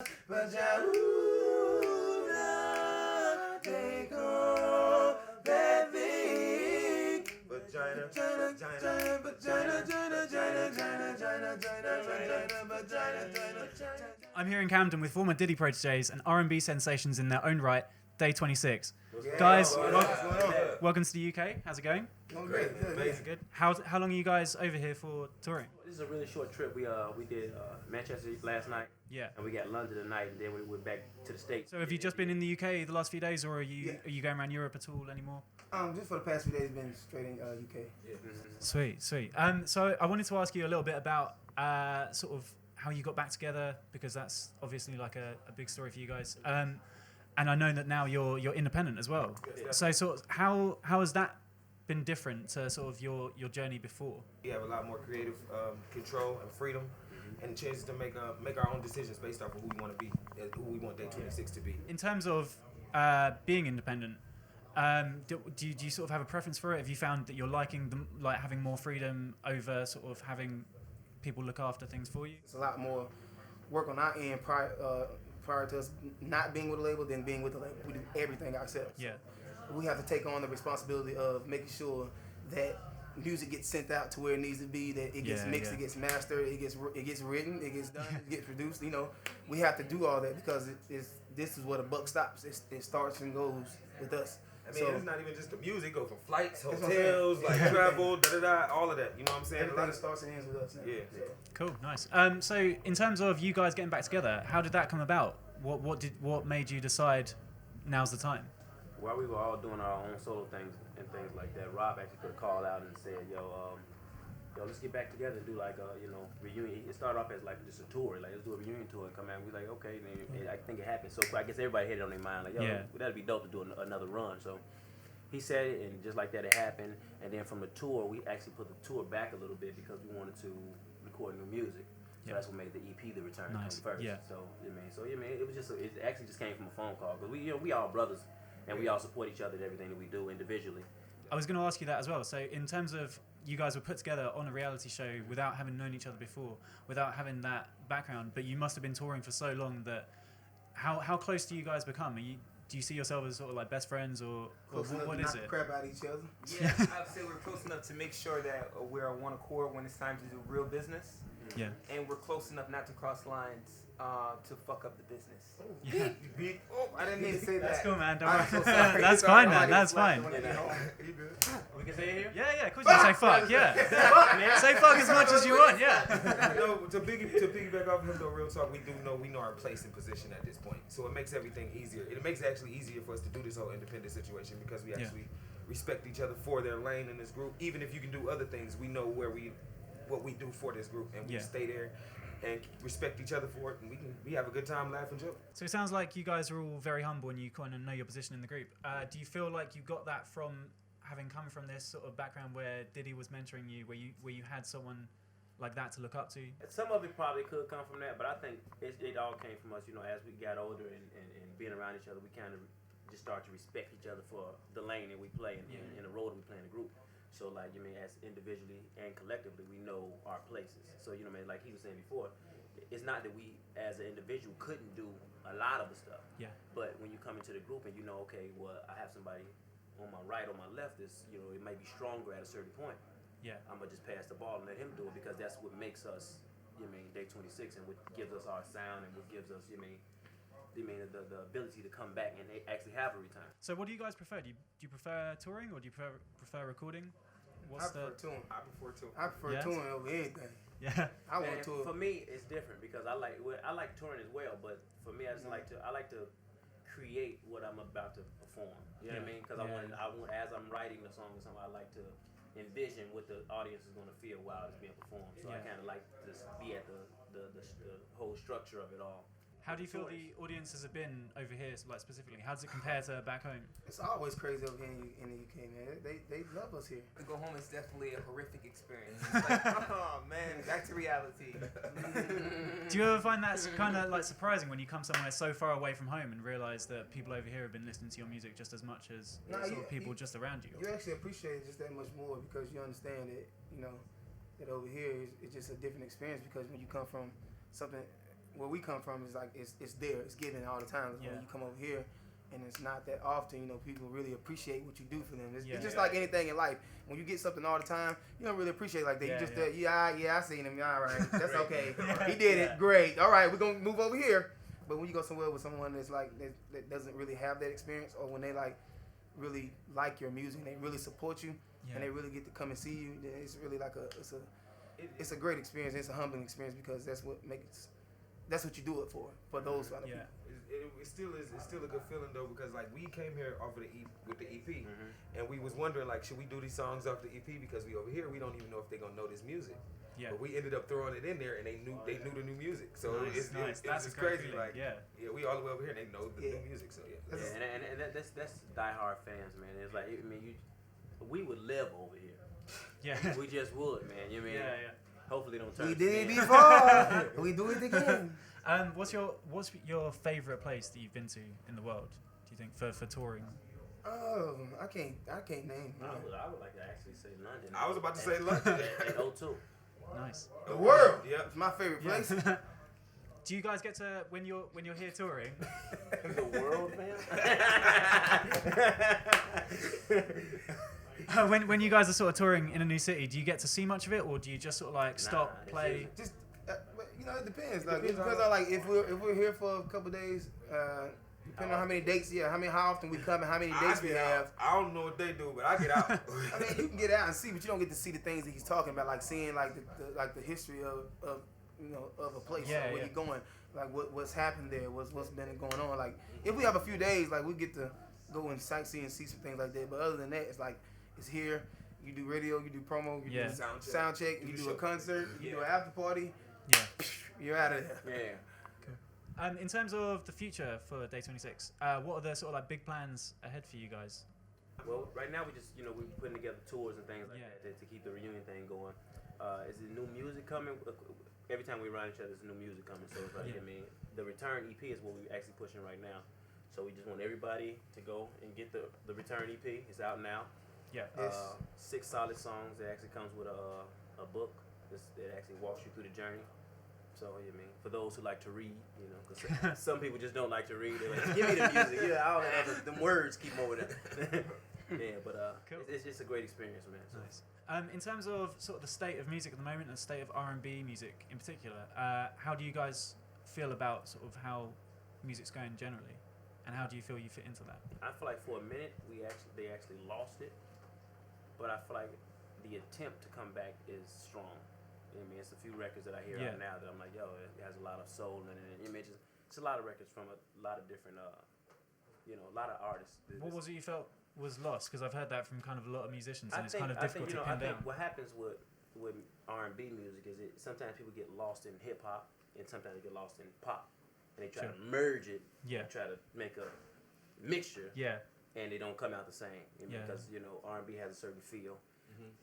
Take on that thing. I'm here in Camden with former Diddy proteges and R&B sensations in their own right, Day 26. Guys, welcome to the UK. How's it going? Great. Good. How long are you guys over here for touring? This is a really short trip. We did Manchester last night. Yeah. And we got London tonight, and then we went back to the States. So have you just been in the UK the last few days, or are you going around Europe at all anymore? Just for the past few days, been straight in UK. Yeah. Sweet. So I wanted to ask you a little bit about sort of how you got back together, because that's obviously like a big story for you guys. And I know that now you're independent as well. Yeah. So sort of how has that been different to sort of your journey before? We have a lot more creative control and freedom, and chances to make our own decisions based off of who we want to be, who we want Day 26 to be. In terms of being independent, do you sort of have a preference for it? Have you found that you're liking having more freedom over sort of having people look after things for you? It's a lot more work on our end prior to us not being with a label than being with the label. We do everything ourselves. Yeah. We have to take on the responsibility of making sure that music gets sent out to where it needs to be, that it gets mixed, it gets mastered, it gets written, it gets done, it gets produced. You know, we have to do all that because this is where the buck stops. It starts and goes with us. I mean, so, it's not even just the music. It goes from flights, hotels, like travel, all of that. You know what I'm saying? Everything starts and ends with us. Yeah. Cool, nice. So in terms of you guys getting back together, how did that come about? What made you decide now's the time? While we were all doing our own solo things and things like that, Rob actually put a call out and said, yo, let's get back together and do like a, reunion. It started off as like just a tour, like let's do a reunion tour and come out. And we like, okay, and I think it happened. So I guess everybody had it on their mind, like, that'd be dope to do another run. So he said it, and just like that, it happened. And then from the tour, we actually put the tour back a little bit because we wanted to record new music. So that's what made the EP, The Return, come first. Yeah. So it was just it actually just came from a phone call because we all brothers. And we all support each other in everything that we do individually. I was going to ask you that as well. So in terms of you guys were put together on a reality show without having known each other before, without having that background, but you must have been touring for so long that how close do you guys become? Do you see yourself as sort of like best friends or what is it? Crap out each other. Yeah, I'd say we're close enough to make sure that we're on one accord when it's time to do real business. Yeah. And we're close enough not to cross lines to fuck up the business. Yeah. Oh, I didn't mean to say that. That's cool, man. Don't I'm worry. so sorry. That's fine, man. That's fine. We can say it here? Yeah, of course you can say fuck, yeah. Say fuck as much as you want, yeah. To piggyback off him though, real talk, we know our place and position at this point. So it makes everything easier. It makes it actually easier for us to do this whole independent situation because we actually respect each other for their lane in this group. Even if you can do other things, we know what we do for this group, and we stay there and respect each other for it, and we have a good time, laugh and joke. So it sounds like you guys are all very humble and you kind of know your position in the group. Do you feel like you got that from having come from this sort of background where Diddy was mentoring you, where you had someone like that to look up to? Some of it probably could come from that, but I think it all came from us. As we got older and being around each other, we kind of just started to respect each other for the lane that we play and the role that we play in the group. So as individually and collectively, we know our places. So like he was saying before, it's not that we as an individual couldn't do a lot of the stuff. Yeah. But when you come into the group and okay, well, I have somebody on my right or my left is it may be stronger at a certain point. Yeah. I'm gonna just pass the ball and let him do it because that's what makes us, Day 26, and what gives us our sound and what gives us, the ability to come back and actually have a return. So what do you guys prefer? Do you prefer touring or do you prefer recording? I prefer touring. I prefer touring. I prefer touring over anything. Yeah. I want to. For me, it's different because I like touring as well. But for me, I like to create what I'm about to perform. You know what I mean? Because I want as I'm writing the song or something, I like to envision what the audience is going to feel while it's being performed. So I kind of like to be at the whole structure of it all. How do you feel the audiences have been over here, like specifically? How does it compare to back home? It's always crazy over here in the UK, man. They love us here. To go home is definitely a horrific experience. It's like, oh man, back to reality. Do you ever find that's kind of like surprising when you come somewhere so far away from home and realize that people over here have been listening to your music just as much as people just around you? You actually appreciate it just that much more because you understand that that over here it's just a different experience because when you come from something where we come from is like it's there, it's given all the time. Yeah. When you come over here, and it's not that often, you know, people really appreciate what you do for them. It's just Yeah. like anything in life. When you get something all the time, you don't really appreciate it like that. Yeah, you just yeah. I seen him. All right, that's okay. Yeah. He did Yeah. it, great. All right, we're gonna move over here. But when you go somewhere with someone that's like that doesn't really have that experience, or when they like really like your music, they really support you, and they really get to come and see you, then it's really like it's a great experience. It's a humbling experience because that's what you do it for those kind of people. It's still a good feeling though, because like we came here off of with the EP, and we was wondering like, should we do these songs off the EP, because we over here we don't even know if they're gonna know this music. Yeah. But we ended up throwing it in there, and they knew the new music. So it's just crazy. Like we all the way over here, and they know the new music. So and that's diehard fans, man. It's like, I mean, we would live over here. Yeah. We just would, man. You mean? Yeah. Hopefully don't turn. We did it before. We do it again. What's your favorite place that you've been to in the world? Do you think for touring? Oh, I can't name. I would like to actually say London. I was about to say London. And O2. Nice. The world. Yep. It's my favorite place. Do you guys get to when you're here touring? The world, man. When you guys are sort of touring in a new city, do you get to see much of it, or do you just sort of like stop, play? Just you know, it depends. Like it depends on like if we're here for a couple days, depending on how many dates, how often we come and how many dates we have. I don't know what they do, but I get out. I mean, you can get out and see, but you don't get to see the things that he's talking about, like seeing like the history of you know, of a place, where you're going, like what's happened there, what's been going on. Like if we have a few days, like we get to go and sightsee and see some things like that. But other than that, it's like it's here. You do radio, you do promo, you do sound check, you do a concert, you do an after party. Yeah, you're out of there. Yeah. Cool. In terms of the future for Day 26, what are the sort of like big plans ahead for you guys? Well, right now we just we're putting together tours and things like that to keep the reunion thing going. Is there new music coming? Every time we run each other, there's new music coming. So it's like, I mean, the Return EP is what we're actually pushing right now. So we just want everybody to go and get the Return EP. It's out now. Yeah. 6 solid songs. It actually comes with a book that actually walks you through the journey. So, I mean, for those who like to read, because some people just don't like to read. They're like, give me the music. All that other, them words keep them over there. But cool. It's just a great experience, man. So. Nice. In terms of sort of the state of music at the moment and the state of R&B music in particular, how do you guys feel about sort of how music's going generally, and how do you feel you fit into that? I feel like for a minute they actually lost it, but I feel like the attempt to come back is strong. I mean, it's a few records that I hear right now that I'm like, yo, it has a lot of soul in it. It's a lot of records from a lot of different, a lot of artists. What was it you felt was lost? Because I've heard that from kind of a lot of musicians, and it's kind of difficult to pin down. What happens with R&B music is sometimes people get lost in hip hop, and sometimes they get lost in pop, and they try to merge it, and try to make a mixture, and they don't come out the same, because R&B has a certain feel.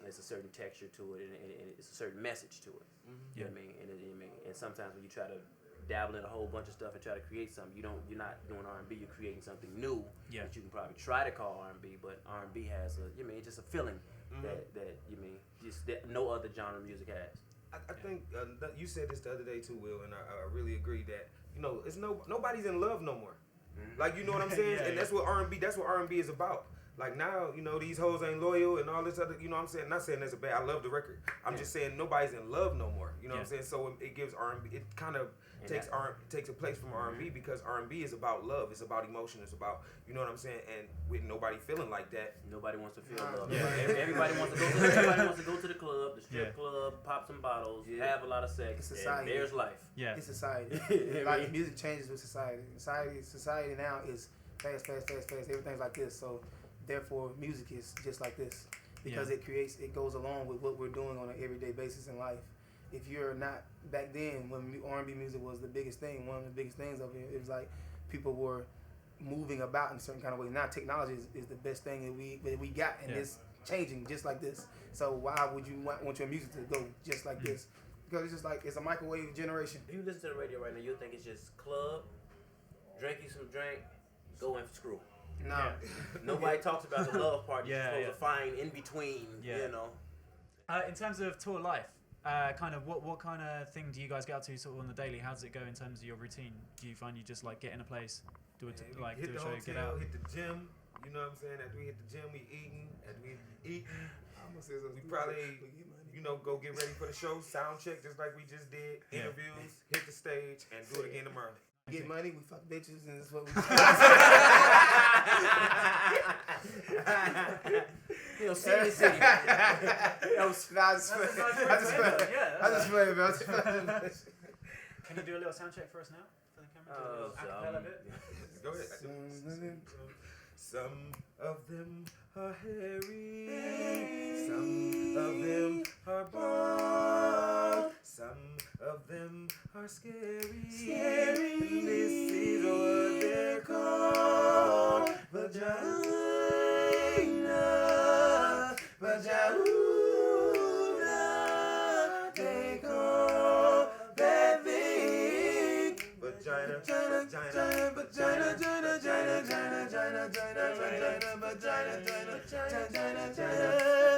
There's a certain texture to it, and it's a certain message to it. You know what I mean? And sometimes when you try to dabble in a whole bunch of stuff and try to create something, you're not doing R&B. You're creating something new that you can probably try to call R&B, but R&B has it's just a feeling that no other genre of music has. I think you said this the other day too, Will, and I really agree that it's nobody's in love no more. Like, you know what I'm saying? And that's what R&B is about. Like now, these hoes ain't loyal and all this other, what I'm saying? Not saying that's a bad, I love the record. I'm just saying nobody's in love no more. You know what I'm saying? So it gives R&B, it kind of takes a place from R&B, because R&B is about love. It's about emotion. It's about, you know what I'm saying? And with nobody feeling like that. Nobody wants to feel love. Everybody wants to go to the club, the strip club, pop some bottles, have a lot of sex. It's society. And there's life. Yeah. It's society. Like music changes with society. Society now is fast. Everything's like this. So therefore, music is just like this, because it goes along with what we're doing on an everyday basis in life. If you're not, back then when R&B music was the biggest thing, one of the biggest things of it was like people were moving about in a certain kind of way. Now technology is the best thing that we got, and it's changing just like this. So why would you want your music to go just like this? Because it's just like, it's a microwave generation. If you listen to the radio right now, you'll think it's just club, drink you some drink, go and screw. No. Nobody talks about the love part. You're supposed to find in between, In terms of tour life, kind of what kind of thing do you guys get up to sort of on the daily? How does it go in terms of your routine? Do you find you just like get in a place, do a hit do the a show, hotel, get out? hit the gym. You know what I'm saying? After we hit the gym, we eating. After we eating, we probably go get ready for the show. Sound check just like we just did. Interviews, hit the stage, and do it again tomorrow. Get money, we fuck bitches, and that's what we do. City. I just play, bro. Can you do a little sound check for us now for the camera? Do a little acapella bit? Go ahead. Some of them are hairy, some of them are bald, some of them are scary. And this is what they're called, vagina, vagina. They call that thing vagina, vagina, vagina, vagina, vagina,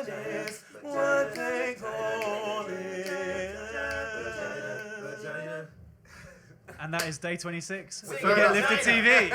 that's what they call it. And that is day 26. Sing Forget it. Lifted TV.